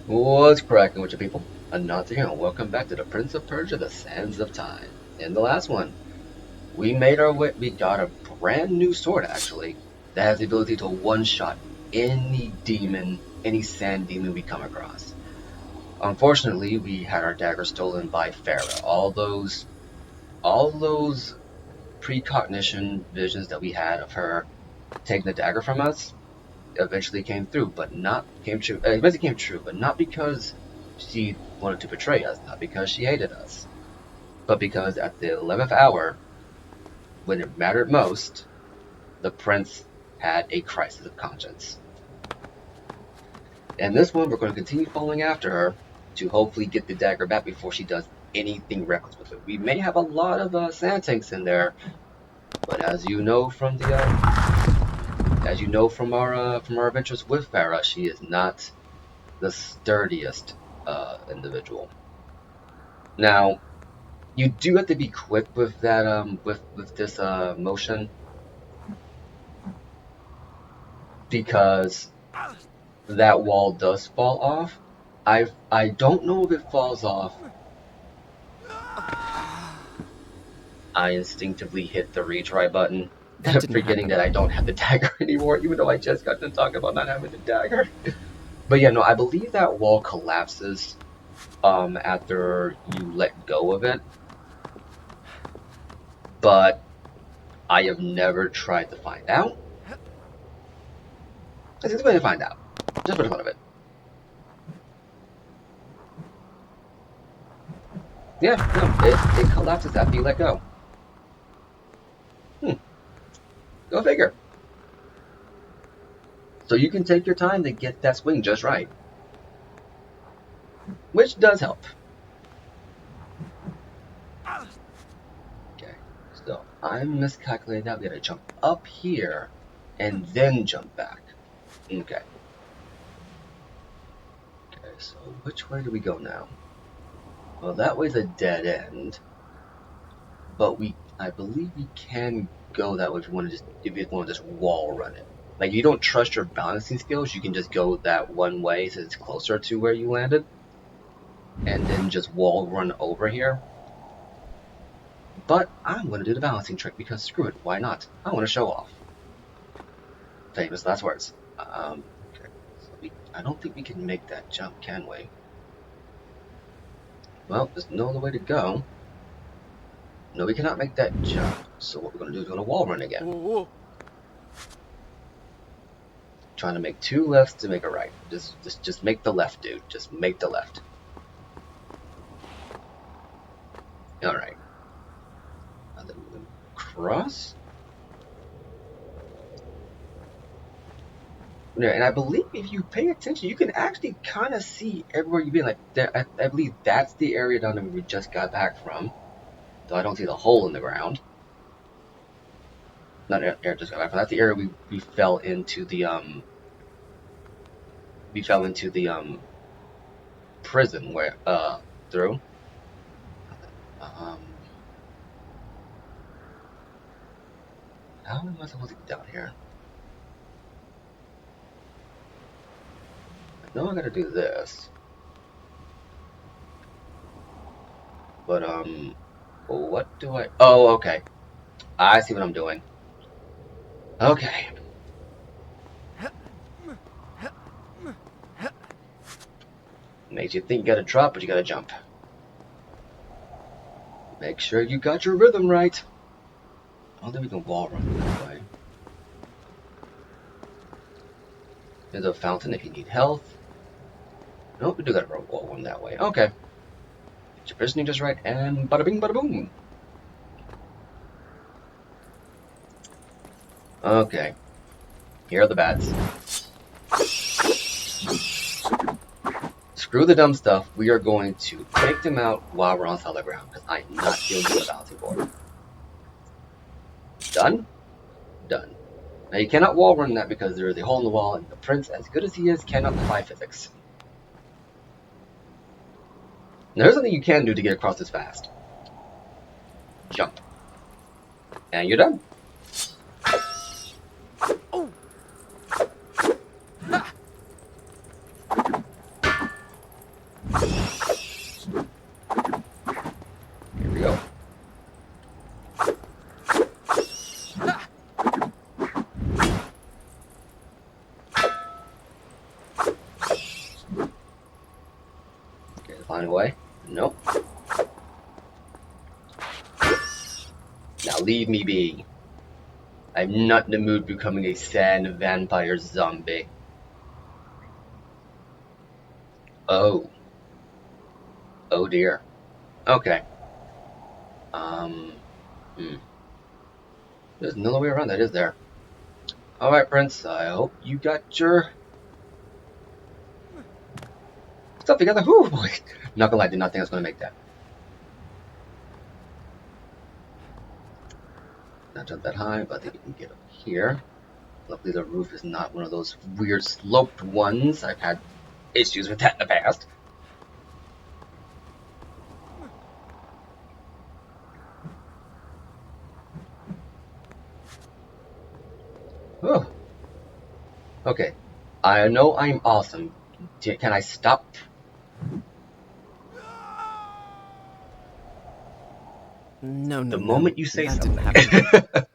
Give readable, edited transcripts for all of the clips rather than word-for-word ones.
What's cracking with you people? Another here, and welcome back to the Prince of Persia, the Sands of Time. In the last one, we made our way, we got a brand new sword actually, that has the ability to one-shot any demon, any sand demon we come across. Unfortunately, we had our dagger stolen by Farah. All those precognition visions that we had of her taking the dagger from us eventually came through, but not came true. Eventually came true, but not because she wanted to betray us, not because she hated us, but because at the 11th hour, when it mattered most, the prince had a crisis of conscience. And this one, we're going to continue following after her to hopefully get the dagger back before she does anything reckless with it. We may have a lot of sand tanks in there, but as you know from our adventures with Farah, she is not the sturdiest individual. Now, you do have to be quick with that with this motion, because that wall does fall off. I don't know if it falls off. I instinctively hit the retry button, That didn't forgetting happen. that I don't have the dagger anymore, even though I just got to talk about not having the dagger. But yeah, no, I believe that wall collapses after you let go of it. But I have never tried to find out. Let's just go ahead and find out, just for the fun of it. Yeah, no, it collapses after you let go. Go figure. So you can take your time to get that swing just right, which does help. Okay, so I miscalculated that. We gotta jump up here and then jump back. Okay. Okay, so which way do we go now? Well, that way's a dead end, but I believe we can go that way if you want to just wall run it. Like, you don't trust your balancing skills, you can just go that one way so it's closer to where you landed, and then just wall run over here. But I'm going to do the balancing trick because screw it, why not? I want to show off. Famous last words. Okay, so I don't think we can make that jump, can we? Well, there's no other way to go. No, we cannot make that jump. So what we're going to do is we're going to wall run again. Whoa. Trying to make two lefts to make a right. Just make the left, dude. Just make the left. Alright. And then we're going to cross. Yeah, and I believe if you pay attention, you can actually kind of see everywhere you've been. Like, I believe that's the area down there we just got back from. Though I don't see the hole in the ground. Not air just got back from. That's the area we fell into the prison where through. How am I supposed to get down here? I know I gotta do this. But what do I? Oh, okay. I see what I'm doing. Okay. Makes you think you gotta drop, but you gotta jump. Make sure you got your rhythm right. I don't think we can wall run that way. There's a fountain if you need health. Nope, we do gotta wall run that way. Okay. Get your positioning just right, and bada bing, bada boom. Okay. Here are the bats. Screw the dumb stuff. We are going to take them out while we're on solid ground, because I'm not dealing with the balancing board. Done? Done. Now you cannot wall run that because there is a hole in the wall, and the prince, as good as he is, cannot defy physics. Now here's something you can do to get across this fast. Jump. And you're done. flying away. Nope. Now leave me be. I'm not in the mood becoming a sand vampire zombie. Oh. Oh dear. Okay. There's no way around that, is there? Alright, Prince, I hope you got your stuff together. Whew, boy. Not gonna lie, I did not think I was gonna make that. Not jump that high, but I think you can get up here. Luckily the roof is not one of those weird sloped ones. I've had issues with that in the past. Oh. Okay. I know I'm awesome. Can I stop? No, The moment you say that something. didn't happen.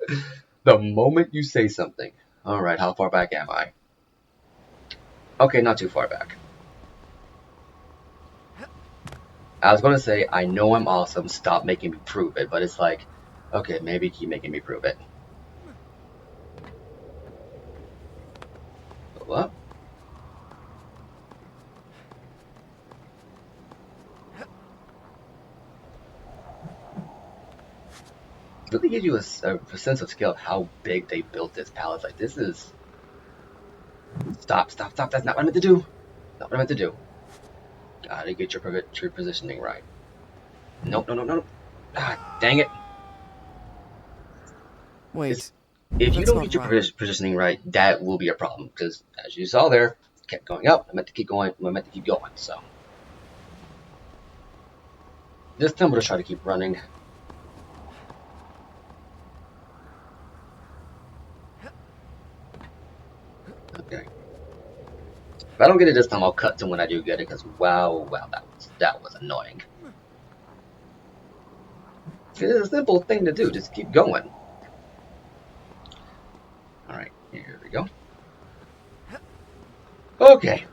The moment you say something. Alright, how far back am I? Okay, not too far back. I was gonna say, I know I'm awesome, stop making me prove it, but it's like, okay, maybe keep making me prove it. What? It really gives you a sense of scale of how big they built this palace. Like, this is... Stop, stop, stop, that's not what I meant to do! Not what I meant to do. Gotta get your positioning right. Nope, no, no, no, no. Ah, dang it. Wait, If you that's don't not get your right. positioning right, that will be a problem. Because, as you saw there, it kept going up. I meant to keep going. I meant to keep going, so... This time we'll just try to keep running. Okay. If I don't get it this time, I'll cut to when I do get it, because wow, that was annoying. It's a simple thing to do, just keep going. Alright, here we go. Okay.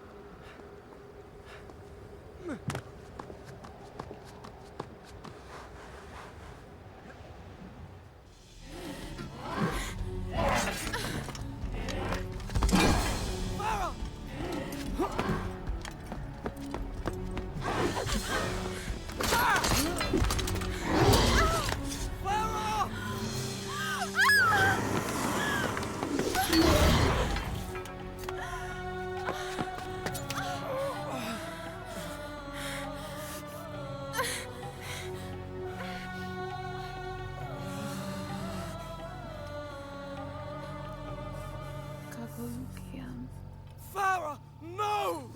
Farah, no!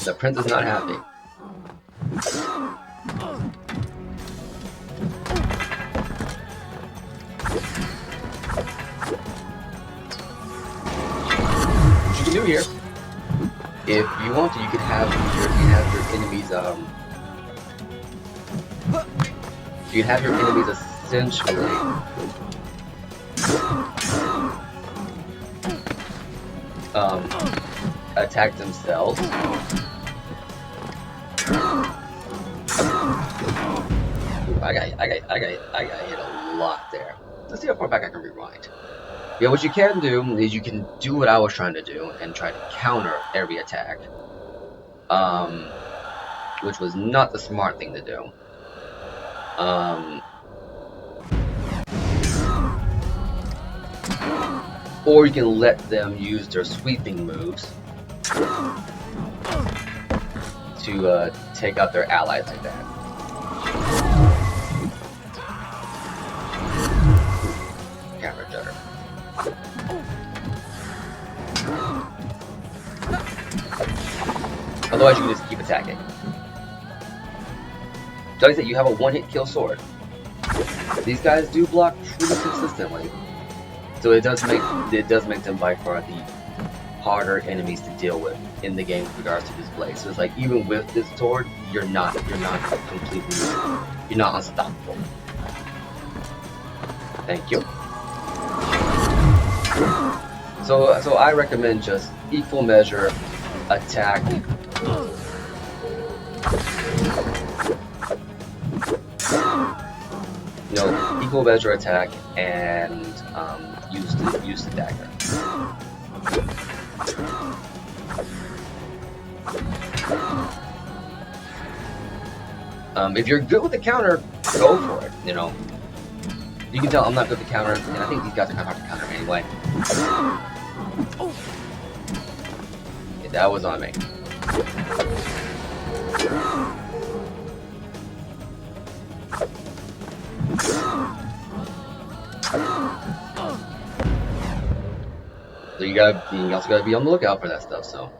The prince is not happy. What you can do here, if you want to, you can have your enemies you can have your enemies essentially attack themselves. Ooh, I got hit a lot there. Let's see how far back I can rewind. Yeah, what you can do is you can do what I was trying to do and try to counter every attack. Which was not the smart thing to do. Or you can let them use their sweeping moves to take out their allies like that. Camera jutter. Otherwise you can just keep attacking. like I said, you have a one-hit kill sword. These guys do block pretty consistently, so it does make them by far the harder enemies to deal with in the game with regards to display. So it's like even with this sword, you're not unstoppable. Thank you. So I recommend just equal measure attack. Equal measure attack and use the dagger. If you're good with the counter, go for it. You can tell I'm not good with the counter, and I think these guys are kind of hard to counter anyway. Yeah, that was on me. So you also gotta be on the lookout for that stuff. So.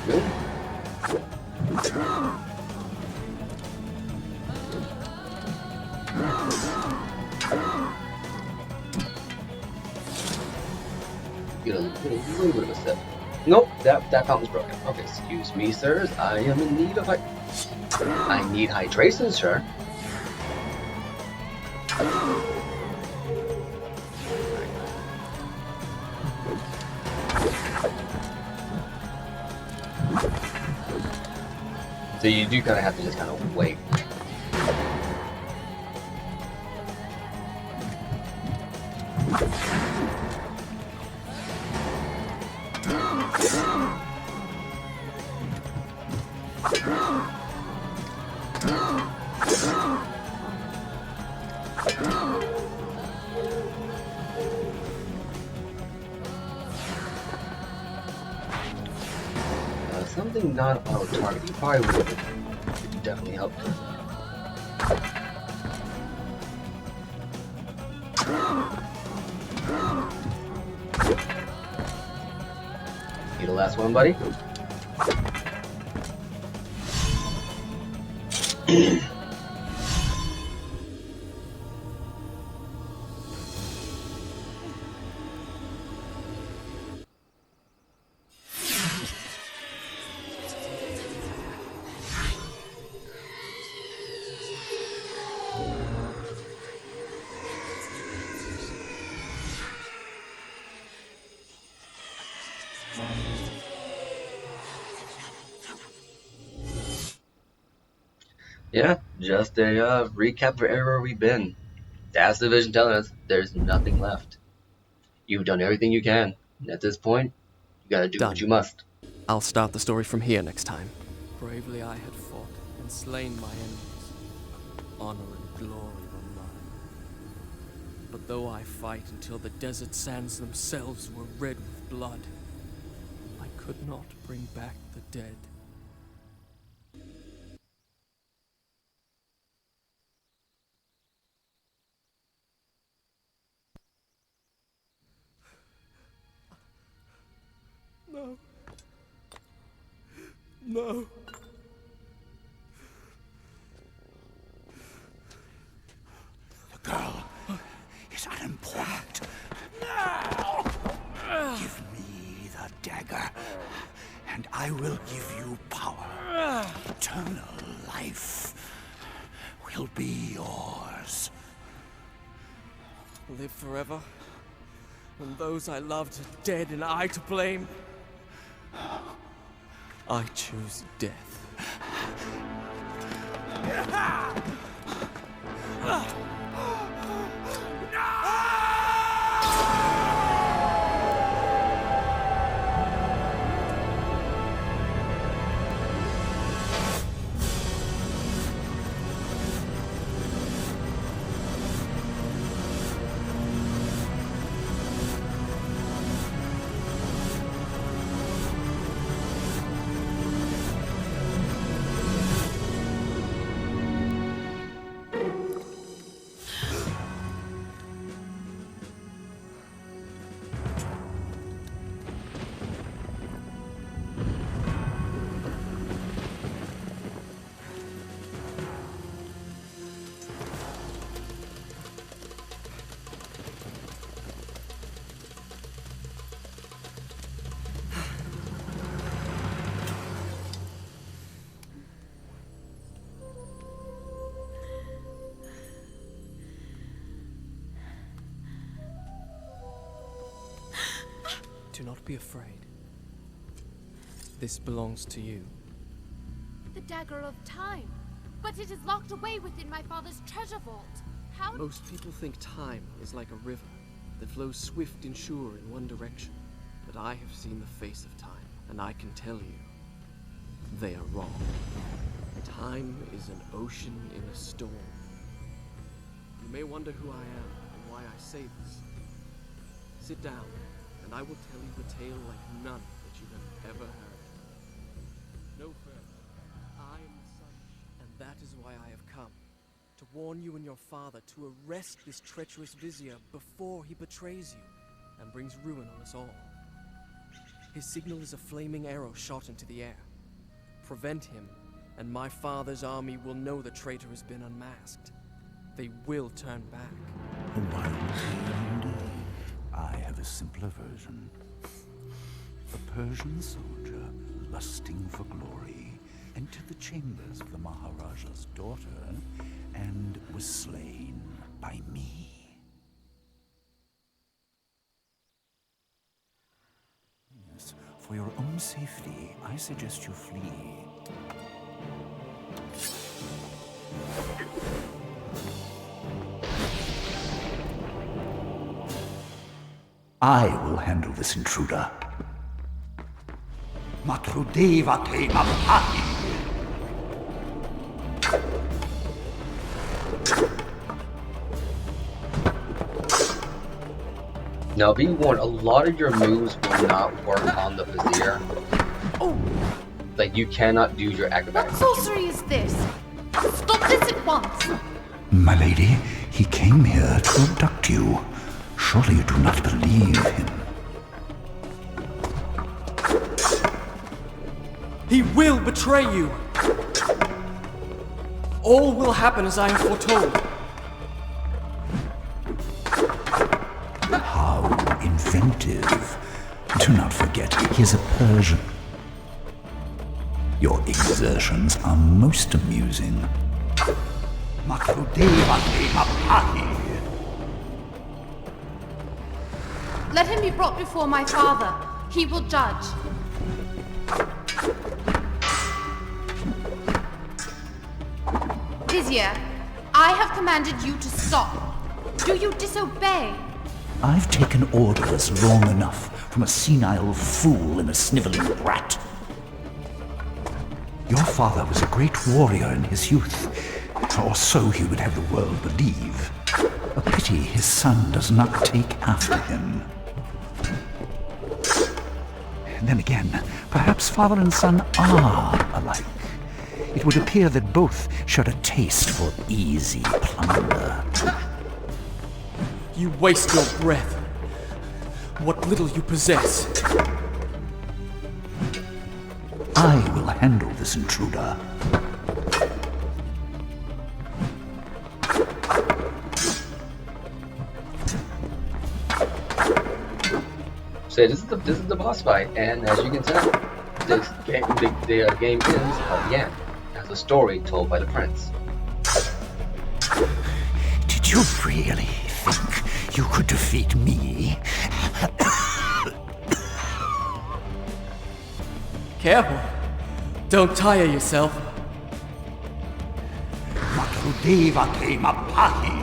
Good. Get a little bit of a step. Nope, that fountain's broken. Okay, excuse me, sirs. I am in need of I need hydration, sir. So you do kind of have to just kind of wait. Something not auto target. You probably would have definitely helped. You the last one, buddy? Yeah, just a recap of everywhere we've been. That's the vision telling us there's nothing left. You've done everything you can. At this point, you gotta do what you must. I'll start the story from here next time. Bravely I had fought and slain my enemies. Honor and glory were mine. But though I fight until the desert sands themselves were red with blood, I could not bring back the dead. No. No. The girl is unimportant. Now! Give me the dagger, and I will give you power. Eternal life will be yours. Live forever, when those I loved are dead and I to blame. I choose death. Do not be afraid. This belongs to you. The dagger of time. But it is locked away within my father's treasure vault. How? Most people think time is like a river that flows swift and sure in one direction. But I have seen the face of time, and I can tell you, they are wrong. Time is an ocean in a storm. You may wonder who I am and why I say this. Sit down, and I will tell you a tale like none that you have ever heard. No further. I am the sun, and that is why I have come. To warn you and your father to arrest this treacherous vizier before he betrays you and brings ruin on us all. His signal is a flaming arrow shot into the air. Prevent him, and my father's army will know the traitor has been unmasked. They will turn back. A wild tale indeed. I have a simpler version. A Persian soldier, lusting for glory, entered the chambers of the Maharaja's daughter and was slain by me. Yes, for your own safety, I suggest you flee. I will handle this intruder. Matrudeva te mapahi. Now, be warned, a lot of your moves will not work on the vizier. Like, you cannot do your What acrobatics. sorcery is this? Stop this at once! My lady, he came here to abduct you. Surely you do not believe him. He will betray you! All will happen as I have foretold. How inventive. Do not forget, he is a Persian. Your exertions are most amusing. Makrudeva te mapahi. Let him be brought before my father. He will judge. Vizier, I have commanded you to stop. Do you disobey? I've taken orders long enough from a senile fool and a sniveling brat. Your father was a great warrior in his youth, or so he would have the world believe. A pity his son does not take after him. Then again, perhaps father and son are alike. It would appear that both share a taste for easy plunder. You waste your breath. What little you possess. I will handle this intruder. So this is the boss fight, and as you can tell, the game ends again as a story told by the prince. Did you really think you could defeat me? Careful. Don't tire yourself. Matrudeva te mapahi.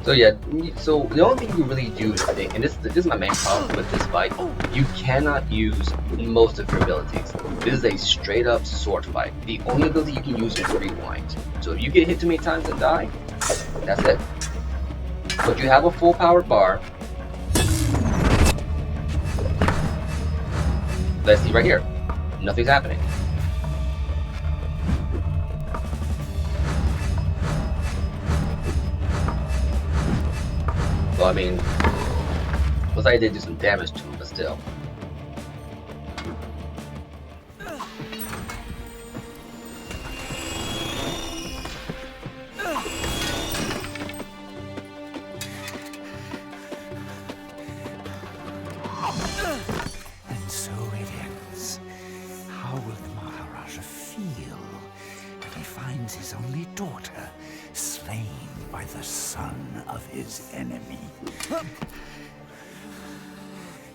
So yeah, so the only thing you really do is think, and this is my main problem with this fight, you cannot use most of your abilities. This is a straight up sword fight. The only ability you can use is rewind. So if you get hit too many times and die, that's it. But you have a full powered bar. Let's see right here. Nothing's happening. Well, I mean, looks like I did do some damage to him, but still. And so it ends. How will the Maharaja feel when he finds his only daughter slain by the son of his enemy.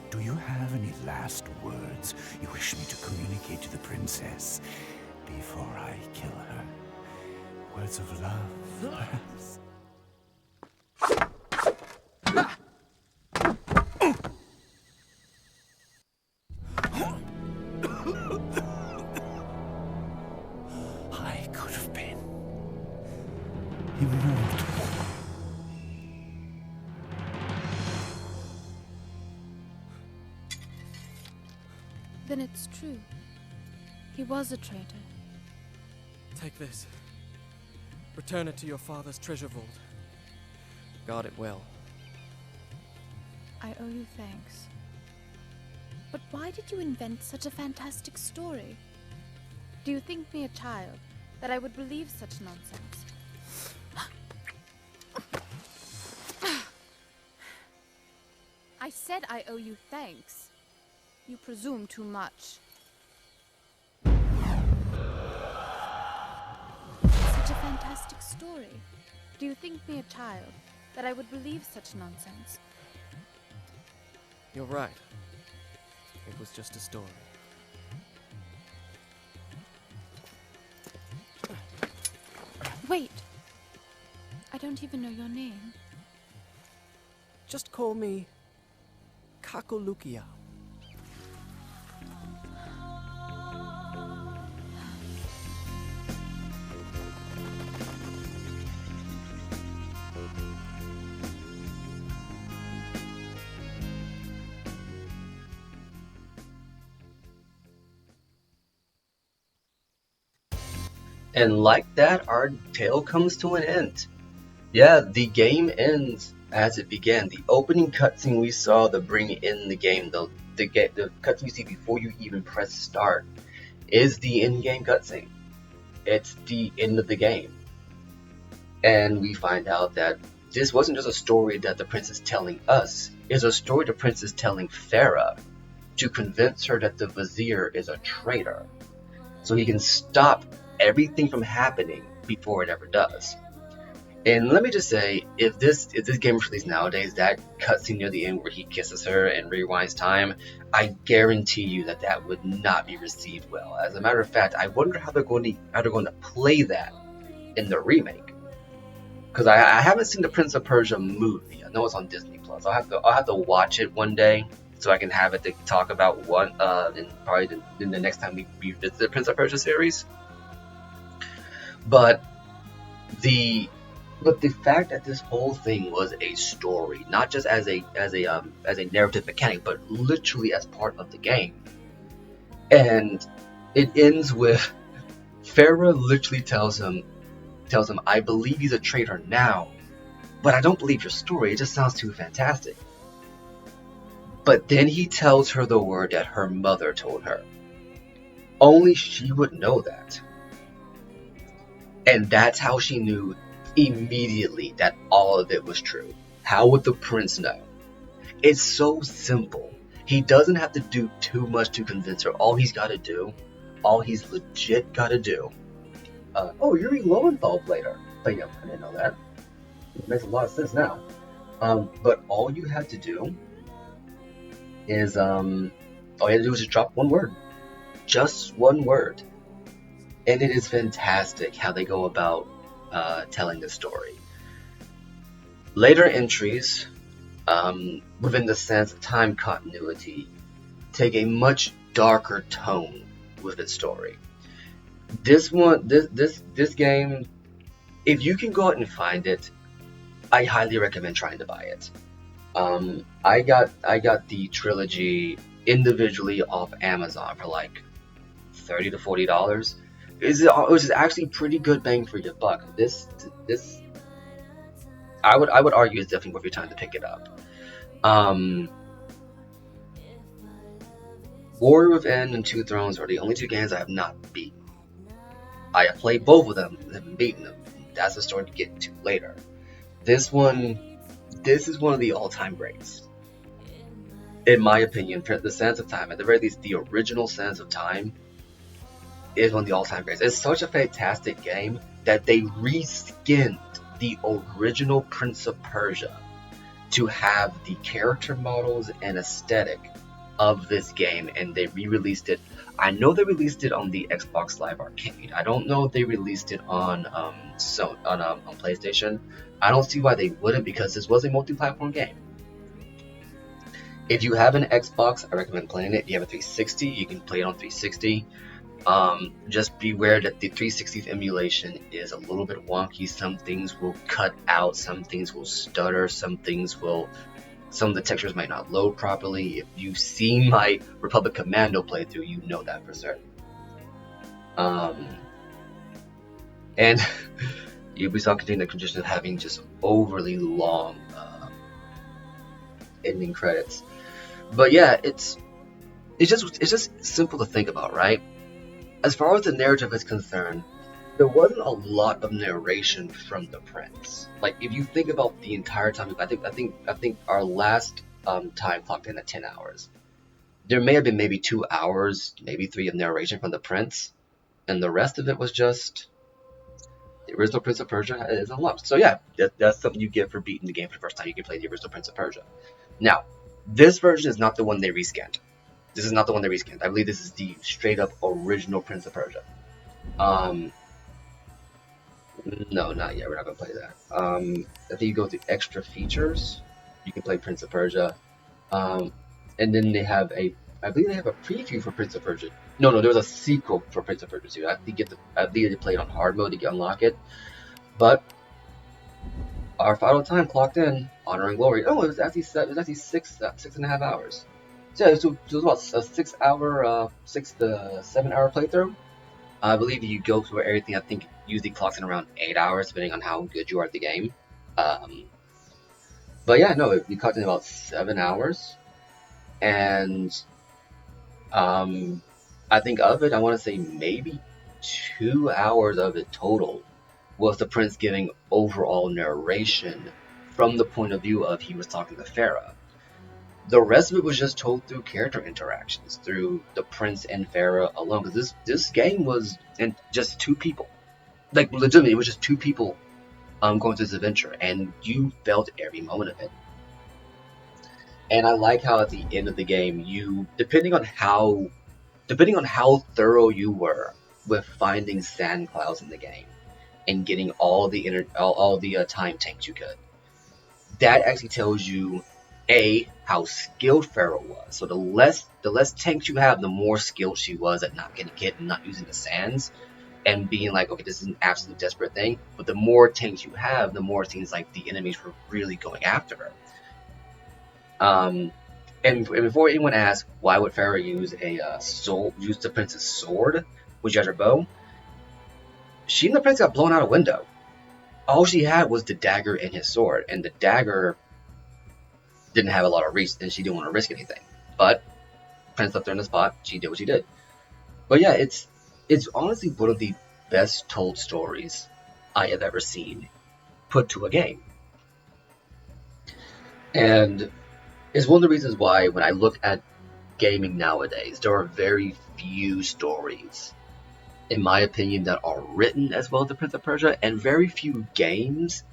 Do you have any last words you wish me to communicate to the princess before I kill her? Words of love, perhaps? I could have been immortal. Then it's true. He was a traitor. Take this. Return it to your father's treasure vault. Guard it well. I owe you thanks. But why did you invent such a fantastic story? Do you think me a child, that I would believe such nonsense? I said I owe you thanks. You presume too much. Such a fantastic story. Do you think me a child, that I would believe such nonsense? You're right. It was just a story. Wait! I don't even know your name. Just call me Kakolukia. And like that, our tale comes to an end. Yeah, the game ends as it began. The opening cutscene we saw to bring in the game, the cutscene you see before you even press start, is the in-game cutscene. It's the end of the game. And we find out that this wasn't just a story that the prince is telling us, it's a story the prince is telling Farah to convince her that the vizier is a traitor, so he can stop everything from happening before it ever does. And let me just say, if this game was released nowadays, that cutscene near the end where he kisses her and rewinds time, I guarantee you that that would not be received well. As a matter of fact, I wonder how they're going to play that in the remake. Because I haven't seen the Prince of Persia movie. I know it's on Disney Plus. I'll have to watch it one day so I can have it to talk about one. And probably the next time we visit the Prince of Persia series. But the fact that this whole thing was a story, not just as a narrative mechanic, but literally as part of the game, and it ends with Farah literally tells him, I believe he's a traitor now, but I don't believe your story. It just sounds too fantastic. But then he tells her the word that her mother told her. Only she would know that. And that's how she knew immediately that all of it was true. How would the prince know? It's so simple. He doesn't have to do too much to convince her. All he's legit got to do. Yuri Lowenthal played her. But yeah, I didn't know that. It makes a lot of sense now. But all you have to do is just drop one word. Just one word. And it is fantastic how they go about telling the story. Later entries, within the sense of time continuity, take a much darker tone with its story. This game, if you can go out and find it, I highly recommend trying to buy it. I got the trilogy individually off Amazon for like $30 to $40. Which is actually pretty good bang for your buck. This I would argue is definitely worth your time to pick it up. Warrior Within and Two Thrones are the only two games I have not beaten. I have played both of them and haven't beaten them. That's a story to get into later. This is one of the all-time greats. In my opinion, the Sands of Time, at the very least the original Sands of Time, is one of the all-time greats. It's such a fantastic game that they reskinned the original Prince of Persia to have the character models and aesthetic of this game, and they re-released it. I know they released it on the Xbox Live Arcade. I don't know if they released it on on PlayStation. I don't see why they wouldn't, because this was a multi-platform game. If you have an Xbox, I recommend playing it. If you have a 360, you can play it on 360. Just beware that the 360's emulation is a little bit wonky. Some things will cut out, some things will stutter, some of the textures might not load properly. If you've seen my Republic Commando playthrough, you know that for certain. And Ubisoft continued the tradition of having just overly long ending credits. But yeah, it's just simple to think about, right? As far as the narrative is concerned, there wasn't a lot of narration from the prince. Like, if you think about the entire time, I think our last time clocked in at 10 hours. There may have been maybe 2 hours, maybe 3 of narration from the prince, and the rest of it was just the original Prince of Persia is unlocked. So yeah, that's something you get for beating the game for the first time. You can play the original Prince of Persia. Now, this version is not the one they rescanned. This is not the one they rescanned. I believe this is the straight up original Prince of Persia. No, not yet. We're not gonna play that. I think you go to extra features. You can play Prince of Persia. And then they have I believe they have a preview for Prince of Persia. No, there was a sequel for Prince of Persia 2. I think you have to play it on hard mode to unlock it. But our final time clocked in, Honor and Glory. Oh, it was actually 6.5 hours. So yeah, so it was about a 6 to 7 hour playthrough. I believe you go through everything. I think usually clocks in around 8 hours, depending on how good you are at the game. But yeah, no, we clocked in about 7 hours, and I think of it, I want to say maybe 2 hours of it total was the prince giving overall narration from the point of view of he was talking to Farah. The rest of it was just told through character interactions, through the prince and Farah alone. Because this game was just 2 people, like legitimately, it was just 2 people going through this adventure, and you felt every moment of it. And I like how at the end of the game, you depending on how thorough you were with finding sand clouds in the game and getting all the time tanks you could, that actually tells you how skilled Pharaoh was. So the less tanks you have, the more skilled she was at not getting hit and not using the sands and being like, okay, this is an absolute desperate thing. But the more tanks you have, the more it seems like the enemies were really going after her. And before anyone asks why would Farah use use the prince's sword, which has her bow, she and the prince got blown out a window. All she had was the dagger and his sword, and the dagger didn't have a lot of reach, and she didn't want to risk anything. But Prince left her in the spot. She did what she did. But yeah, it's honestly one of the best told stories I have ever seen put to a game. And it's one of the reasons why when I look at gaming nowadays, there are very few stories, in my opinion, that are written as well as the Prince of Persia, and very few games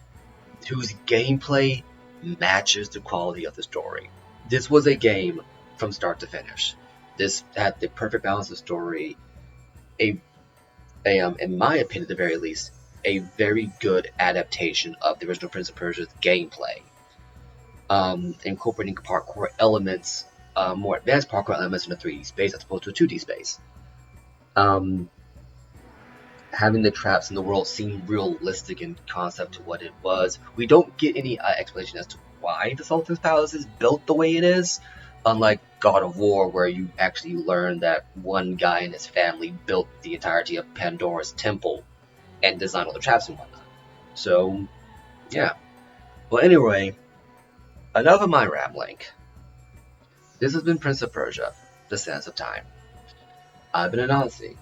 whose gameplay matches the quality of the story. This was a game from start to finish. This had the perfect balance of story, in my opinion at the very least, a very good adaptation of the original Prince of Persia's gameplay, incorporating parkour elements, more advanced parkour elements in a 3D space as opposed to a 2D space. Having the traps in the world seem realistic in concept to what it was. We don't get any explanation as to why the Sultan's Palace is built the way it is, unlike God of War, where you actually learn that one guy and his family built the entirety of Pandora's temple and designed all the traps and whatnot. So, yeah. Well, anyway, enough of my rambling. This has been Prince of Persia, The Sands of Time. I've been Anansi,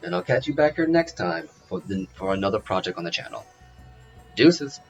and I'll catch you back here next time for another project on the channel. Deuces!